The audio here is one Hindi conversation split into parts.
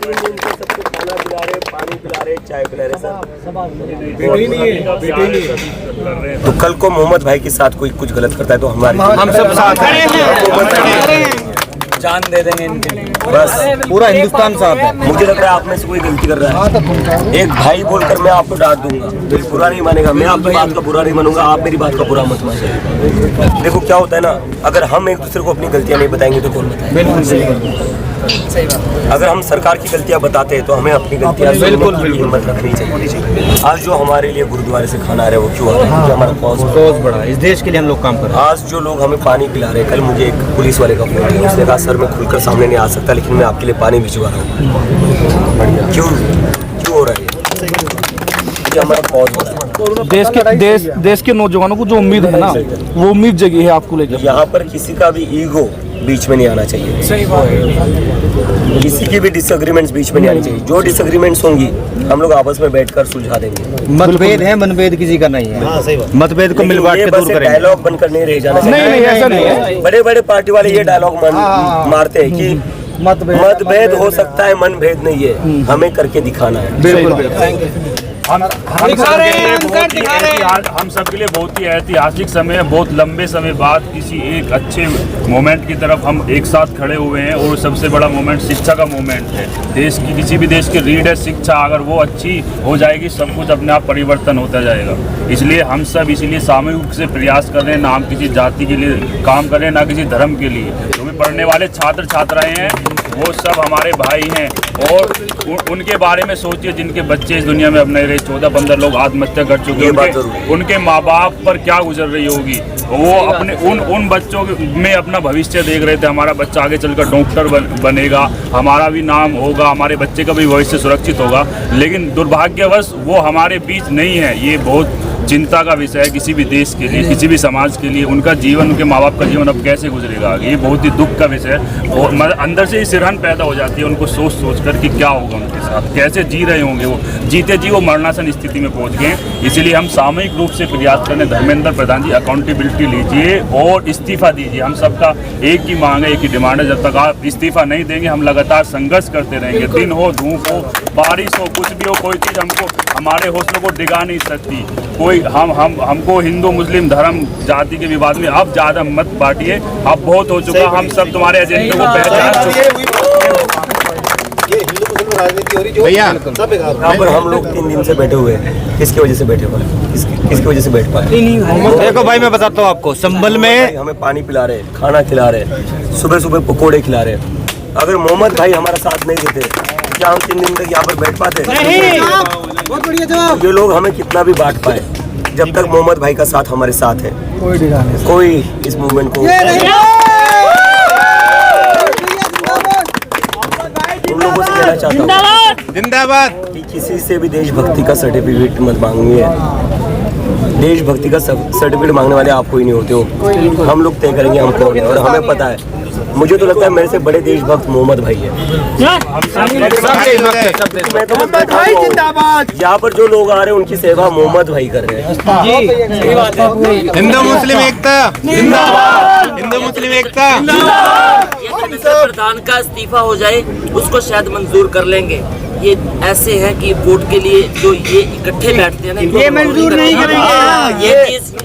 3 दिन से सबको खाना खिला रहे, पानी पिला रहे, चाय पिला रहे सर। तो कल को मोहम्मद भाई के साथ कोई कुछ गलत करता है तो हम सब साथ हैं, जान दे देंगे इनके लिए, बस पूरा हिंदुस्तान साथ है। मुझे लग रहा है आप में से कोई गलती कर रहा है, एक भाई बोलकर मैं आपको डांट दूंगा तो बुरा नहीं मानेगा, मैं आपकी बात का बुरा नहीं मानूंगा, आप मेरी बात का बुरा मत मानिए। देखो क्या होता है ना, अगर हम एक दूसरे को अपनी गलतियां नहीं बताएंगे तो कौन बताएगा? बिल्कुल सही बात। अगर हम सरकार की गलतियां बताते हैं तो हमें अपनी गलतियां बिल्कुल हिम्मत रखनी चाहिए। आज जो हमारे लिए गुरुद्वारे से खाना आ रहा है वो क्यों आ रहा है? क्योंकि हमारा कॉज बड़ा है, इस देश के लिए हम लोग काम कर रहे हैं। आज जो लोग हमें पानी पिला रहे हैं, कल मुझे एक पुलिस वाले का फोन आया, उसने कहा सर मैं खुलकर सामने नहीं आ सकता लेकिन मैं आपके लिए पानी भिजवा रहा हूँ। क्यों हो रहा है? हमारा कॉज बड़ा है। देश के नौजवानों को जो उम्मीद है ना, वो उम्मीद जगी है आपको लेकर। यहाँ पर किसी का भी ईगो बीच में नहीं आना चाहिए, सही बात है। किसी की भी डिसएग्रीमेंट्स बीच में नहीं आनी चाहिए। जो डिसएग्रीमेंट्स होंगी हम लोग आपस में बैठकर सुलझा देंगे। मतभेद है, मनभेद किसी का नहीं है। हाँ, सही बात। मतभेद को मिल बांट के दूर करेंगे। डायलॉग बनकर नहीं रह जाना चाहिए। नहीं ऐसा नहीं है। बड़े बड़े पार्टी वाले ये डायलॉग मारते हैं कि मतभेद हो सकता है, मनभेद नहीं है, हमें करके दिखाना है। बिल्कुल हम सब के लिए बहुत ही ऐतिहासिक समय है। बहुत लंबे समय बाद किसी एक अच्छे मोमेंट की तरफ हम एक साथ खड़े हुए हैं और सबसे बड़ा मोमेंट शिक्षा का मोमेंट है। देश की किसी भी देश की रीढ़ है शिक्षा, अगर वो अच्छी हो जाएगी सब कुछ अपने आप परिवर्तन होता जाएगा। इसलिए हम सब इसीलिए सामूहिक रूप से प्रयास कर रहे हैं, ना हम किसी जाति के लिए काम कर रहे हैं ना किसी धर्म के लिए। जो भी पढ़ने वाले छात्र छात्राएँ हैं वो सब हमारे भाई हैं और उनके बारे में सोचिए जिनके बच्चे इस दुनिया में अब नहीं रहे। 14-15 लोग आत्महत्या कर चुके हैं, उनके माँ बाप पर क्या गुजर रही होगी। वो अपने उन बच्चों में अपना भविष्य देख रहे थे, हमारा बच्चा आगे चलकर डॉक्टर बनेगा, हमारा भी नाम होगा, हमारे बच्चे का भी भविष्य सुरक्षित होगा। लेकिन दुर्भाग्यवश वो हमारे बीच नहीं है। ये बहुत चिंता का विषय है किसी भी देश के लिए, किसी भी समाज के लिए। उनका जीवन, उनके माँ बाप का जीवन अब कैसे गुजरेगा आगे, ये बहुत ही दुख का विषय है। और अंदर से ही सिरहन पैदा हो जाती है उनको सोच कर कि क्या होगा उनके साथ, कैसे जी रहे होंगे वो। जीते जी वो मरणासन स्थिति में पहुंच गए। इसीलिए हम सामूहिक रूप से प्रयास करें। धर्मेंद्र प्रधान जी अकाउंटेबिलिटी लीजिए और इस्तीफा दीजिए। हम सबका एक ही मांग है, एक ही डिमांड है। जब तक आप इस्तीफा नहीं देंगे हम लगातार संघर्ष करते रहेंगे। दिन हो, धूप हो, बारिश हो, कुछ भी हो, कोई चीज़ हमको हमारे हौसलों को डिगा नहीं सकती। कोई हमको हिंदू मुस्लिम धर्म जाति के विवाद में अब ज़्यादा मत बांटिए। अब बहुत हो चुका, हम सब तुम्हारे एजेंडे को पहचान चुके। भैया यहाँ पर हम लोग 3 दिन से बैठे हुए हैं, किसकी वजह से बैठे हुए हैं? किसकी वजह से बैठ पाए? देखो भाई मैं बताता हूँ आपको, संभल में हमें पानी पिला रहे, खाना खिला रहे, सुबह सुबह पकोड़े खिला रहे। अगर मोहम्मद भाई हमारा साथ नहीं देते क्या हम 3 दिन तक यहाँ पर बैठ पाते? बहुत बढ़िया जवाब। ये लोग हमें कितना भी बांट पाए, जब तक मोहम्मद भाई का साथ हमारे साथ है कोई इस मूवमेंट को उन लोगों से कहना चाहता हूँ जिंदाबाद कि किसी से भी देशभक्ति का सर्टिफिकेट मत मांगिए। देशभक्ति का सर्टिफिकेट मांगने वाले आप कोई नहीं होते हो। हम लोग तय करेंगे हम कौन है और हमें पता है। मुझे तो लगता है मेरे से बड़े देशभक्त मोहम्मद भाई है। यहाँ पर जो लोग आ रहे हैं उनकी सेवा मोहम्मद भाई कर रहे हैं। हिंदू मुस्लिम एकता जिंदाबाद, हिंदू मुस्लिम एकता। प्रधान का इस्तीफा हो जाए उसको शायद मंजूर कर लेंगे। ये ऐसे हैं कि वोट के लिए जो ये इकट्ठे बैठते हैं ना, ये मंजूर नहीं करेंगे।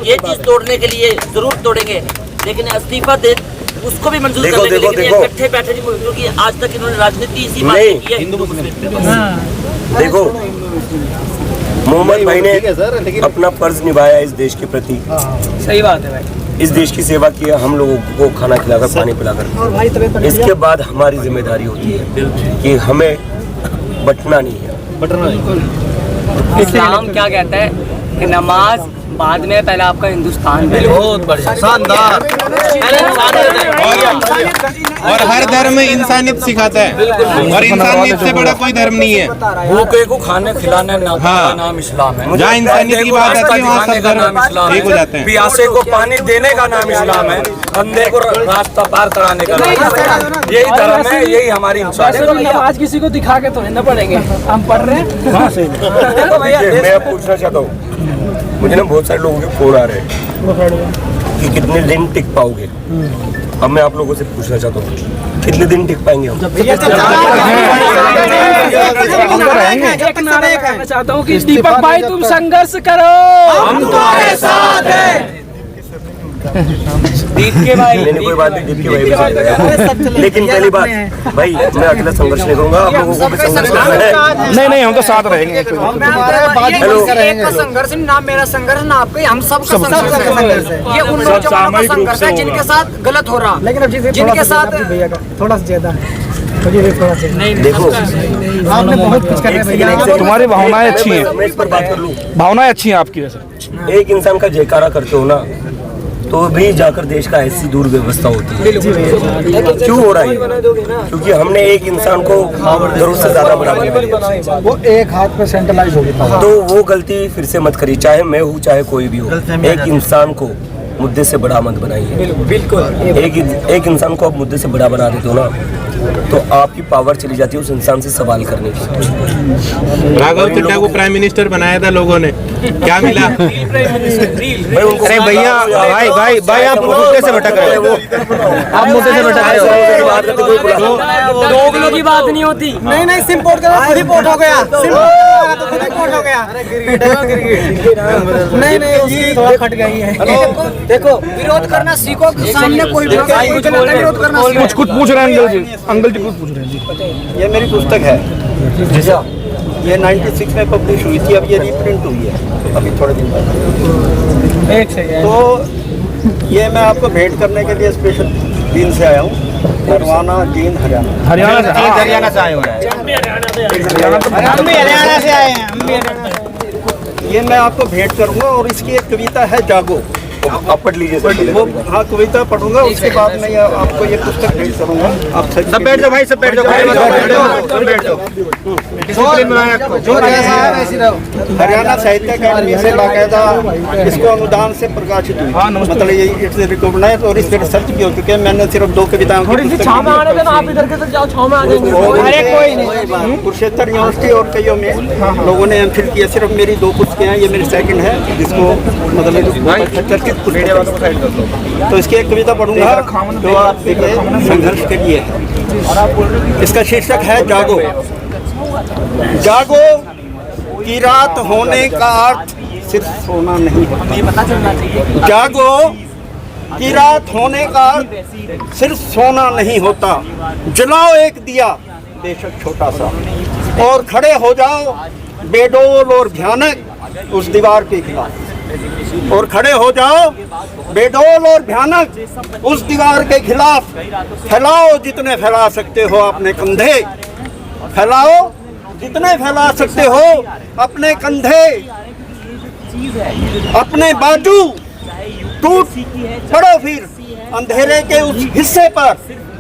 ये चीज तोड़ने के लिए जरूर तोड़ेंगे, लेकिन इस्तीफा दे उसको भी मंजूर कर लेंगे। लेकिन इकट्ठे बैठे नहीं मंजूर की। आज तक इन्होंने राजनीति इसी बात की है, हिंदू मुस्लिम। देखो मोहम्मद भाई ने अपना फर्ज निभाया इस देश के प्रति। सही बात है भाई। इस देश की सेवा की, हम लोगों को खाना खिलाकर, पानी पिलाकर। इसके बाद हमारी जिम्मेदारी होती है कि हमें बटना नहीं है। इस्लाम क्या कहता है कि नमाज बाद में, पहले आपका हिंदुस्तान। बहुत बढ़िया, शानदार। और हर धर्म इंसानियत सिखाता है और इंसानियत से बड़ा कोई धर्म नहीं है। भूखे को खाने खिलाने का नाम इस्लाम है। जहाँ इंसानियत की बात आती है वहाँ सब धर्म एक हो जाते हैं। प्यासे को पानी देने का नाम इस्लाम है, अंधे को रास्ता पार कराने का नाम इस्लाम। यही धर्म है, यही हमारी इंसानियत। आज किसी को दिखा के तो नहीं पढ़ेंगे, हम पढ़ रहे हैं। मैं पूछना चाहता हूँ, मुझे ना बहुत सारे लोगों के फोन आ रहे हैं कि कितने दिन टिक पाओगे। अब मैं आप लोगों से पूछना चाहता हूँ, कितने दिन टिक पाएंगे हम? कहना चाहता हूँ कि दीपक भाई तुम संघर्ष करो, हम तुम्हारे साथ हैं। दीप के भाई, मैंने कोई बात नहीं, दीप के भाई भी चले गए। लेकिन पहली बात भाई, मैं अकेला संघर्ष नहीं करूंगा, आप लोगों को भी संघर्ष करना है। नहीं हम तो साथ रहेंगे। एक का संघर्ष ना मेरा संघर्ष ना आपका, हम सब का संघर्ष है। ये उन नौजवानों का संघर्ष है जिनके साथ गलत हो रहा, लेकिन जिनके साथ थोड़ा सा ज्यादा देखो आपने बहुत कुछ कर रहे हैं। तुम्हारी भावनाएं अच्छी हैं, मैं इस पर बात कर लूँ। भावनाएं अच्छी हैं आपकी। वैसे एक इंसान का जयकारा करते हो ना, तो भी जाकर देश का ऐसी दुर्व्यवस्था होती है। क्यों हो रहा है? क्योंकि हमने एक इंसान को जरूरत से ज्यादा बड़ा बना दिया। वो एक हाथ पे सेंट्रलाइज हो गया। तो वो गलती फिर से मत करिए, चाहे मैं हूँ चाहे कोई भी हो। एक इंसान को मुद्दे से बड़ा मत बनाइए। बिल्कुल एक इंसान को आप मुद्दे से बड़ा बना देते हो ना, तो आपकी पावर चली जाती है उस इंसान से सवाल करने की। राघव चड्ढा को प्राइम मिनिस्टर बनाया था लोगों ने, क्या मिला? अरे भैया, भाई आप मुद्दे से भटक रहे हो, आप मुद्दे से भटक रहे हो। दोगलों की बात नहीं होती। नहीं सिम पोर्ट का खुद ही पोर्ट हो गया, खुद ही पोर्ट हो गया। नहीं थोड़ा खट गई है। देखो विरोध करना सीखो, सामने कोई विरोध करना सीखो। कुछ पूछ रहे हैं अंकल जी कुछ पूछ रहे हैं जी। ये मेरी पुस्तक है, ये 96 में पब्लिश हुई थी, अब ये रीप्रिंट हुई है अभी थोड़े दिन बाद। तो ये मैं आपको भेंट करने के लिए स्पेशल दिन से आया हूँ, नरवाना जींद हरियाणा हरियाणा से आए हुए हैं। हम भी हरियाणा से आए हैं। ये मैं आपको भेंट करूँगा और इसकी एक कविता है जागो, आप पढ़ लीजिए सर। वो हाँ कविता पढ़ूंगा, उसके बाद मैं आपको ये पुस्तक भेंट करूंगा। आप सब बैठ जाओ भाई, सब बैठ जाओ, हरियाणा साहित्य अकादमी से बाकायदा इसको अनुदान से प्रकाशित हुई, मतलब ये इट्स रिकॉग्नाइज्ड और इस पर रिसर्च भी हो चुके हैं। मैंने सिर्फ 2 कविताओं की कुरुक्षेत्र यूनिवर्सिटी और कईयों में लोगों ने एमफिल किया, सिर्फ मेरी 2 पुस्तकें हैं, ये मेरी सेकंड है जिसको मतलब चर्चित पुस्तक। तो इसकी एक कविता पढ़ूंगा जो आप संघर्ष के लिए है। इसका शीर्षक है जागो। जागो की रात होने का अर्थ सिर्फ सोना नहीं होता। जागो की रात होने का अर्थ सिर्फ सोना नहीं होता। जलाओ एक दिया बेशक छोटा सा, और खड़े हो जाओ बेडोल और भयानक उस दीवार के खिलाफ। और खड़े हो जाओ बेडोल और भयानक उस दीवार के खिलाफ। फैलाओ जितने फैला सकते हो अपने कंधे, फैलाओ जितने फैला सकते हो अपने कंधे, अपने बाजू टूट पड़ो फिर अंधेरे के उस हिस्से पर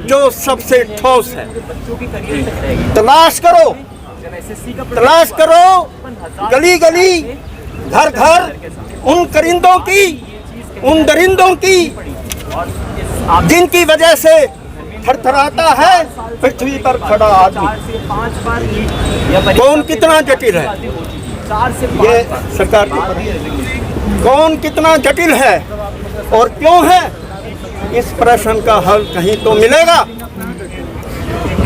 जो सबसे ठोस है। तलाश करो गली गली घर घर उन करिंदों की, उन दरिंदों की जिनकी वजह से थरथराता है पृथ्वी पर खड़ा आदमी। कौन कितना जटिल है, ये सरकार की कौन कितना जटिल है और क्यों है, इस प्रश्न का हल कहीं तो मिलेगा।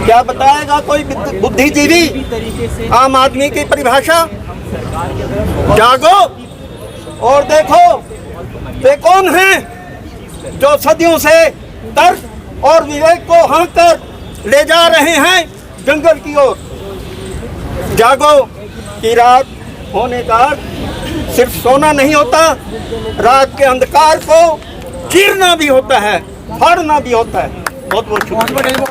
क्या बताएगा कोई बुद्धिजीवी आम आदमी की परिभाषा? जागो और देखो वे कौन हैं जो सदियों से तर्क और विवेक को हाँक कर ले जा रहे हैं जंगल की ओर। जागो कि रात होने का अर्थ सिर्फ सोना नहीं होता, रात के अंधकार को चीरना भी होता है, फाड़ना भी होता है। बहुत बहुत शुक्रिया।